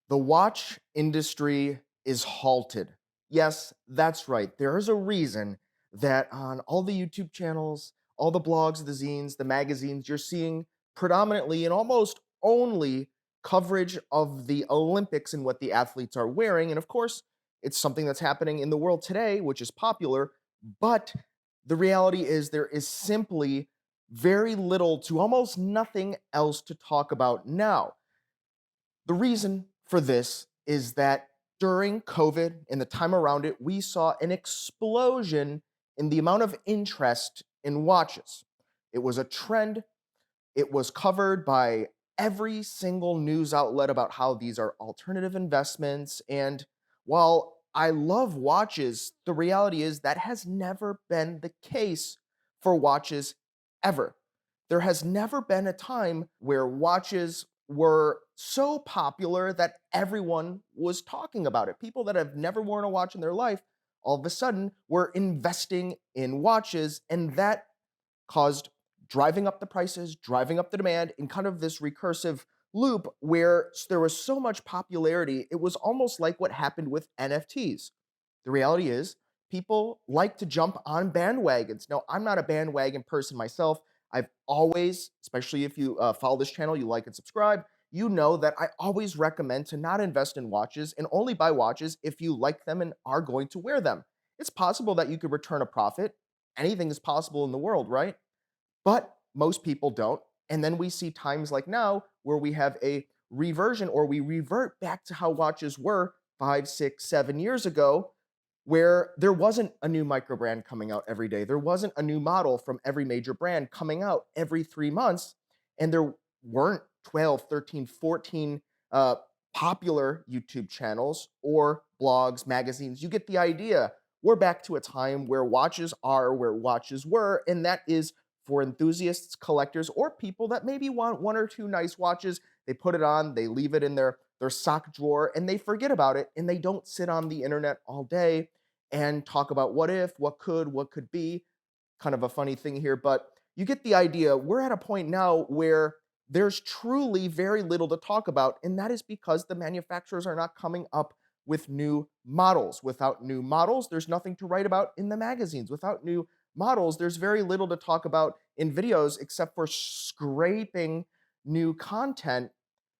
The watch industry is halted. Yes, that's right. There is a reason that on all the YouTube channels, all the blogs, the zines, the magazines, you're seeing predominantly and almost only coverage of the Olympics and what the athletes are wearing. And of course, it's something that's happening in the world today, which is popular. But the reality is, there is simply very little to almost nothing else to talk about now. The reason for this is that during COVID and the time around it, we saw an explosion in the amount of interest in watches. It was a trend. It was covered by every single news outlet about how these are alternative investments. And while I love watches, the reality is that has never been the case for watches ever. There has never been a time where watches were so popular that everyone was talking about it. People that have never worn a watch in their life all of a sudden were investing in watches, and that caused driving up the prices, driving up the demand in kind of this recursive loop where there was so much popularity. It was almost like what happened with NFTs. The reality is, people like to jump on bandwagons. Now, I'm not a bandwagon person myself. I've always, especially if you follow this channel, you like and subscribe, you know that I always recommend to not invest in watches and only buy watches if you like them and are going to wear them. It's possible that you could return a profit. Anything is possible in the world, right? But most people don't. And then we see times like now where we have a reversion or we revert back to how watches were 5, 6, 7 years ago, where there wasn't a new micro brand coming out every day. There wasn't a new model from every major brand coming out every 3 months. And there weren't 12, 13, 14 popular YouTube channels or blogs, magazines. You get the idea. We're back to a time where watches are where watches were, and that is for enthusiasts, collectors, or people that maybe want one or two nice watches. They put it on, they leave it in their sock drawer, and they forget about it, and they don't sit on the internet all day and talk about what if, what could be. Kind of a funny thing here, but you get the idea. We're at a point now where there's truly very little to talk about, and that is because the manufacturers are not coming up with new models. Without new models, there's nothing to write about in the magazines. Without new models, there's very little to talk about in videos except for scraping new content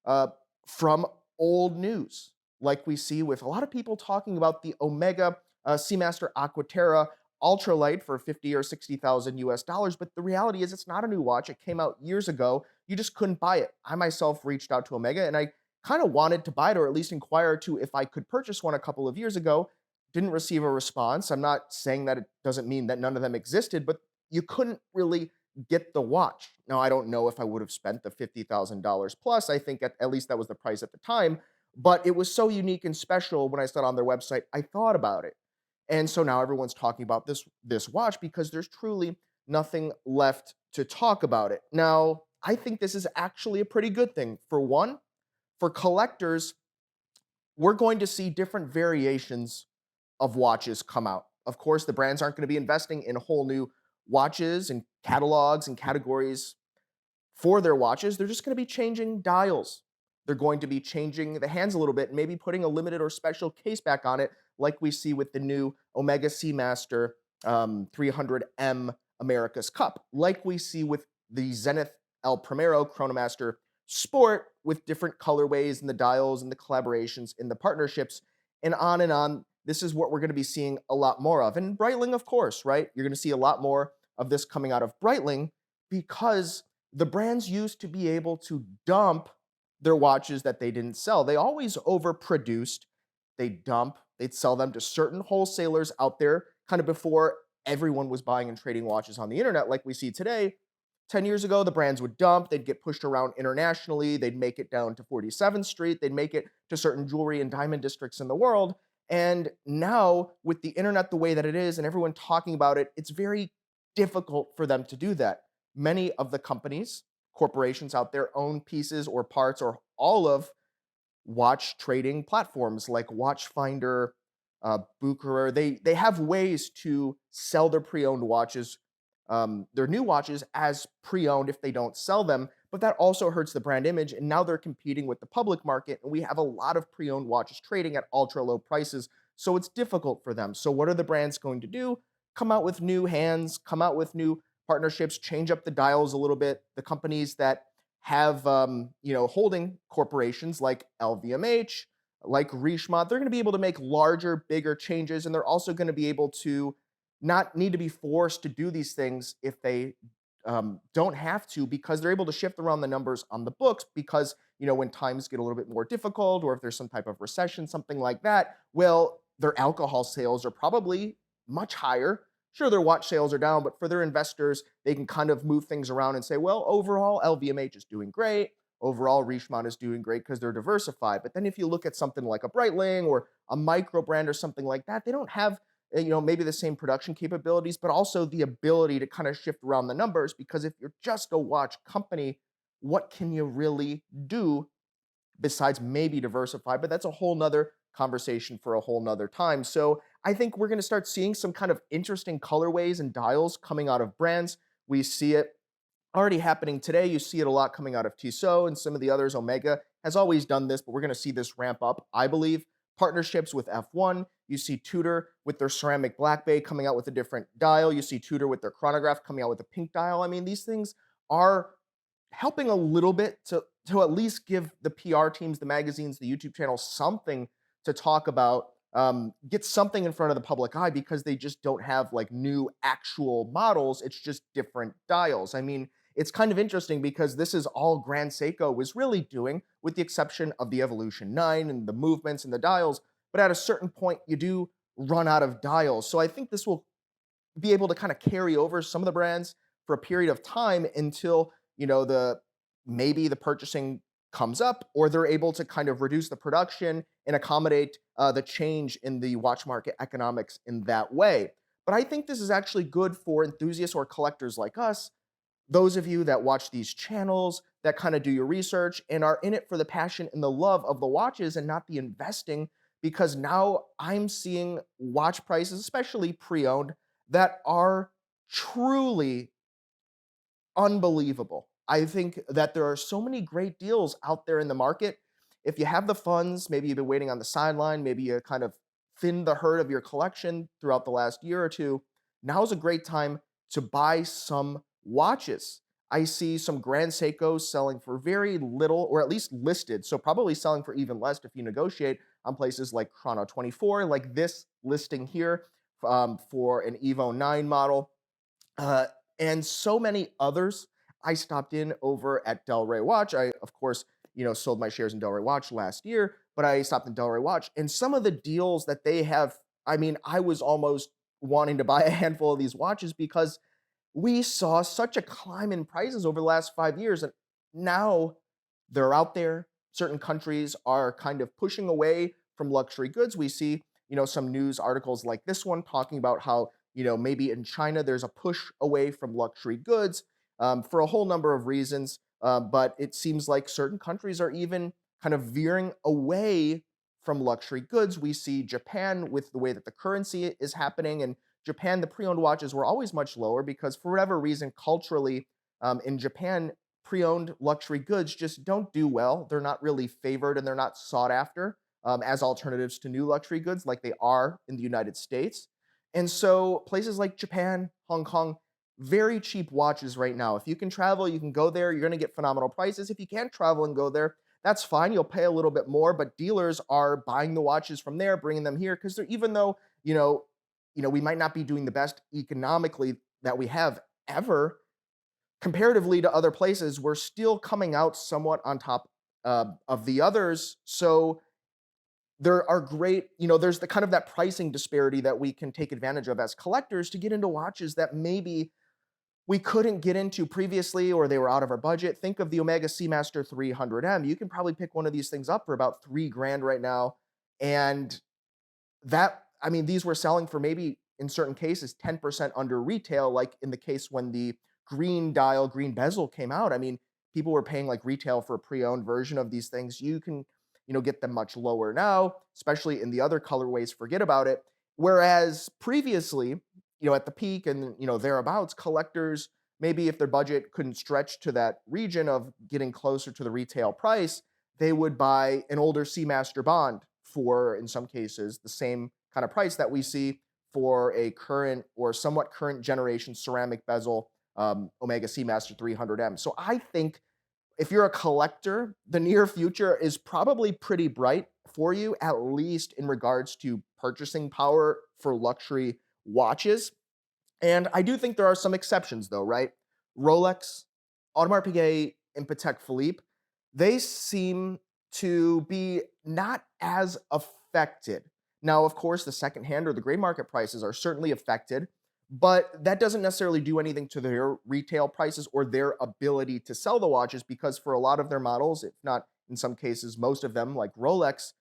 uh, from old news, like we see with a lot of people talking about the Omega Seamaster Aquaterra ultralight for 50 or 60,000 US dollars. But the reality is, it's not a new watch. It came out years ago. You just couldn't buy it. I myself reached out to Omega and I kind of wanted to buy it, or at least inquire to if I could purchase one a couple of years ago. Didn't receive a response. I'm not saying that it doesn't mean that none of them existed, but you couldn't really get the watch. Now, I don't know if I would have spent the $50,000 plus. I think at least that was the price at the time, but it was so unique and special when I saw it on their website. I thought about it. And so now everyone's talking about this watch because there's truly nothing left to talk about it. Now, I think this is actually a pretty good thing. For one, for collectors, we're going to see different variations of watches come out. Of course, the brands aren't going to be investing in whole new watches and catalogs and categories for their watches. They're just going to be changing dials. They're going to be changing the hands a little bit, and maybe putting a limited or special case back on it, like we see with the new Omega Seamaster 300M America's Cup, like we see with the Zenith El Primero Chronomaster Sport, with different colorways and the dials and the collaborations and the partnerships, and on and on. This is what we're going to be seeing a lot more of. And Breitling, of course, right? You're going to see a lot more of this coming out of Breitling because the brands used to be able to dump their watches that they didn't sell. They always overproduced. They'd sell them to certain wholesalers out there kind of before everyone was buying and trading watches on the internet like we see today. 10 years ago, the brands would dump, they'd get pushed around internationally, they'd make it down to 47th Street, they'd make it to certain jewelry and diamond districts in the world. And now, with the internet the way that it is and everyone talking about it, it's very difficult for them to do that. Many of the companies, corporations out there own pieces or parts or all of watch trading platforms like Watchfinder, Bucherer. They have ways to sell their pre-owned watches, their new watches as pre-owned if they don't sell them. but that also hurts the brand image. And now they're competing with the public market, and we have a lot of pre-owned watches trading at ultra low prices. So it's difficult for them. So what are the brands going to do? Come out with new hands, come out with new partnerships, change up the dials a little bit. The companies that have holding corporations like LVMH, like Richemont, they're going to be able to make larger, bigger changes, and they're also going to be able to not need to be forced to do these things if they don't have to, because they're able to shift around the numbers on the books, because when times get a little bit more difficult, or if there's some type of recession, something like that, well, their alcohol sales are probably much higher. Sure, their watch sales are down, but for their investors, they can kind of move things around and say, well, overall, LVMH is doing great. Overall, Richemont is doing great because they're diversified. But then if you look at something like a Breitling or a micro brand or something like that, they don't have maybe the same production capabilities, but also the ability to kind of shift around the numbers. Because if you're just a watch company, what can you really do besides maybe diversify? But that's a whole nother conversation for a whole nother time. So I think we're going to start seeing some kind of interesting colorways and dials coming out of brands. We see it already happening today. You see it a lot coming out of Tissot and some of the others. Omega has always done this, but we're going to see this ramp up, I believe. Partnerships with F1. You see Tudor with their ceramic Black Bay coming out with a different dial. You see Tudor with their chronograph coming out with a pink dial. I mean, these things are helping a little bit to at least give the PR teams, the magazines, the YouTube channels something to talk about, get something in front of the public eye, because they just don't have like new actual models. It's just different dials. I mean, it's kind of interesting because this is all Grand Seiko was really doing, with the exception of the Evolution 9 and the movements and the dials. But at a certain point, you do run out of dials. So I think this will be able to kind of carry over some of the brands for a period of time until the maybe the purchasing comes up, or they're able to kind of reduce the production and accommodate the change in the watch market economics in that way. But I think this is actually good for enthusiasts or collectors like us, those of you that watch these channels, that kind of do your research and are in it for the passion and the love of the watches and not the investing. Because now I'm seeing watch prices, especially pre-owned, that are truly unbelievable. I think that there are so many great deals out there in the market. If you have the funds, maybe you've been waiting on the sideline, maybe you kind of thinned the herd of your collection throughout the last year or two, now's a great time to buy some watches. I see some Grand Seikos selling for very little, or at least listed, so probably selling for even less if you negotiate, on places like Chrono 24, like this listing here, for an Evo 9 model, uh, and so many others. I stopped in over at Delray Watch. I, of course, sold my shares in Delray Watch last year, but I stopped in Delray Watch, and some of the deals that they have, I mean, I was almost wanting to buy a handful of these watches, because we saw such a climb in prices over the last 5 years. And now they're out there. Certain countries are kind of pushing away from luxury goods. We see, some news articles like this one talking about how, maybe in China there's a push away from luxury goods, for a whole number of reasons. But it seems like certain countries are even kind of veering away from luxury goods. We see Japan with the way that the currency is happening, and Japan, the pre-owned watches were always much lower because, for whatever reason, culturally, in Japan, pre-owned luxury goods just don't do well. They're not really favored, and they're not sought after, as alternatives to new luxury goods like they are in the United States. And so places like Japan, Hong Kong, very cheap watches right now. If you can travel, you can go there. You're going to get phenomenal prices. If you can't travel and go there, that's fine. You'll pay a little bit more, but dealers are buying the watches from there, bringing them here, because they're, even though we might not be doing the best economically that we have ever, comparatively to other places, we're still coming out somewhat on top of the others. So there are great, there's the kind of that pricing disparity that we can take advantage of as collectors to get into watches that maybe we couldn't get into previously, or they were out of our budget. Think of the Omega Seamaster 300M. You can probably pick one of these things up for about 3 grand right now. And that, I mean, these were selling for maybe in certain cases 10% under retail, like in the case when the green dial, green bezel came out. I mean, people were paying like retail for a pre-owned version of these things. You can, get them much lower now, especially in the other colorways. Forget about it. Whereas previously, at the peak and thereabouts, collectors maybe if their budget couldn't stretch to that region of getting closer to the retail price, they would buy an older Seamaster Bond for, in some cases, the same kind of price that we see for a current or somewhat current generation ceramic bezel Omega Seamaster 300M. So I think if you're a collector, the near future is probably pretty bright for you, at least in regards to purchasing power for luxury watches. And I do think there are some exceptions, though, right? Rolex, Audemars Piguet, and Patek Philippe, they seem to be not as affected. Now, of course, the secondhand or the gray market prices are certainly affected, but that doesn't necessarily do anything to their retail prices or their ability to sell the watches because for a lot of their models, if not in some cases, most of them, like Rolex,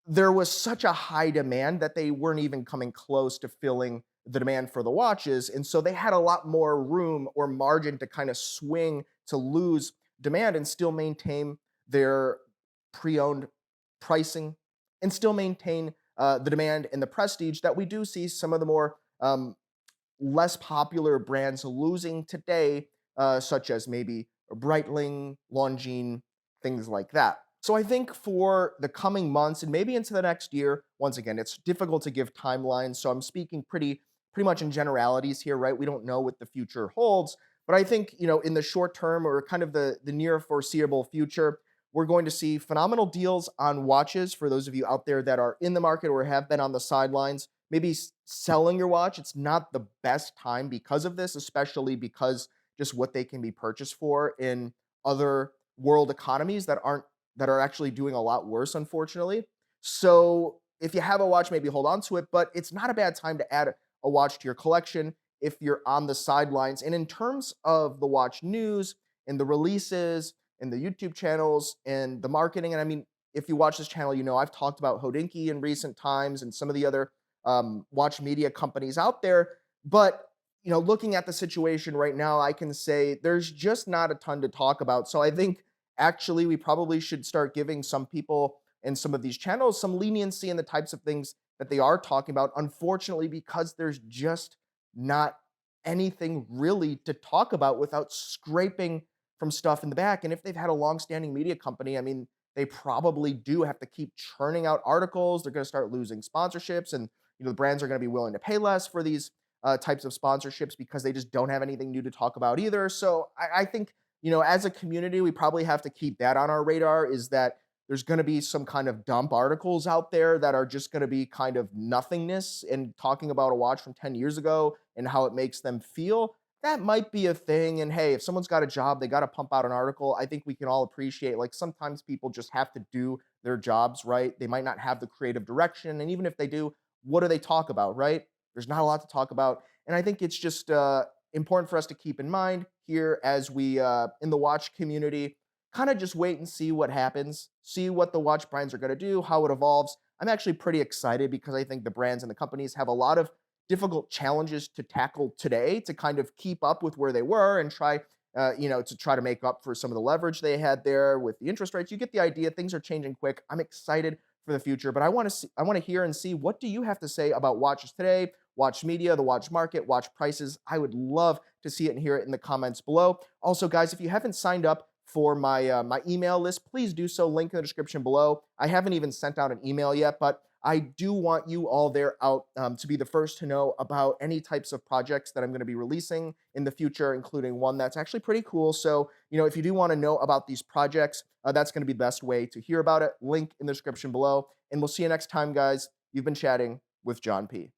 there was such a high demand that they weren't even coming close to filling the demand for the watches. And so they had a lot more room or margin to kind of swing to lose demand and still maintain their pre owned pricing and still maintain the demand and the prestige that we do see some of the more less popular brands losing today, such as maybe Breitling, Longines, things like that. So I think for the coming months and maybe into the next year, once again, it's difficult to give timelines. So I'm speaking pretty much in generalities here, right? We don't know what the future holds, but I think in the short term or kind of the near foreseeable future, we're going to see phenomenal deals on watches for those of you out there that are in the market or have been on the sidelines maybe selling your watch. It's not the best time because of this, especially because just what they can be purchased for in other world economies that are actually doing a lot worse, unfortunately. So if you have a watch, maybe hold on to it, but it's not a bad time to add a watch to your collection if you're on the sidelines. And in terms of the watch news and the releases and the YouTube channels and the marketing, and I mean, if you watch this channel, I've talked about Hodinkee in recent times and some of the other watch media companies out there. But looking at the situation right now, I can say there's just not a ton to talk about. So I think actually we probably should start giving some people and some of these channels some leniency in the types of things that they are talking about. Unfortunately, because there's just not anything really to talk about without scraping from stuff in the back. And if they've had a long-standing media company, I mean, they probably do have to keep churning out articles. They're going to start losing sponsorships, and the brands are going to be willing to pay less for these types of sponsorships because they just don't have anything new to talk about either. So I think as a community, we probably have to keep that on our radar. Is that there's going to be some kind of dump articles out there that are just going to be kind of nothingness and talking about a watch from 10 years ago and how it makes them feel. That might be a thing. And hey, if someone's got a job, they got to pump out an article. I think we can all appreciate, like, sometimes people just have to do their jobs, right? They might not have the creative direction. And even if they do, what do they talk about, right? There's not a lot to talk about. And I think it's just important for us to keep in mind here as we, in the watch community, kind of just wait and see what happens, see what the watch brands are going to do, how it evolves. I'm actually pretty excited because I think the brands and the companies have a lot of difficult challenges to tackle today to kind of keep up with where they were and try, to try to make up for some of the leverage they had there with the interest rates. You get the idea. Things are changing quick. I'm excited for the future, but I want to hear and see what do you have to say about watches today, watch media, the watch market, watch prices. I would love to see it and hear it in the comments below. Also, guys, if you haven't signed up for my email list, please do so. Link in the description below. I haven't even sent out an email yet, but I do want you all there out to be the first to know about any types of projects that I'm going to be releasing in the future, including one that's actually pretty cool. So, if you do want to know about these projects, that's going to be the best way to hear about it. Link in the description below. And we'll see you next time, guys. You've been chatting with John P.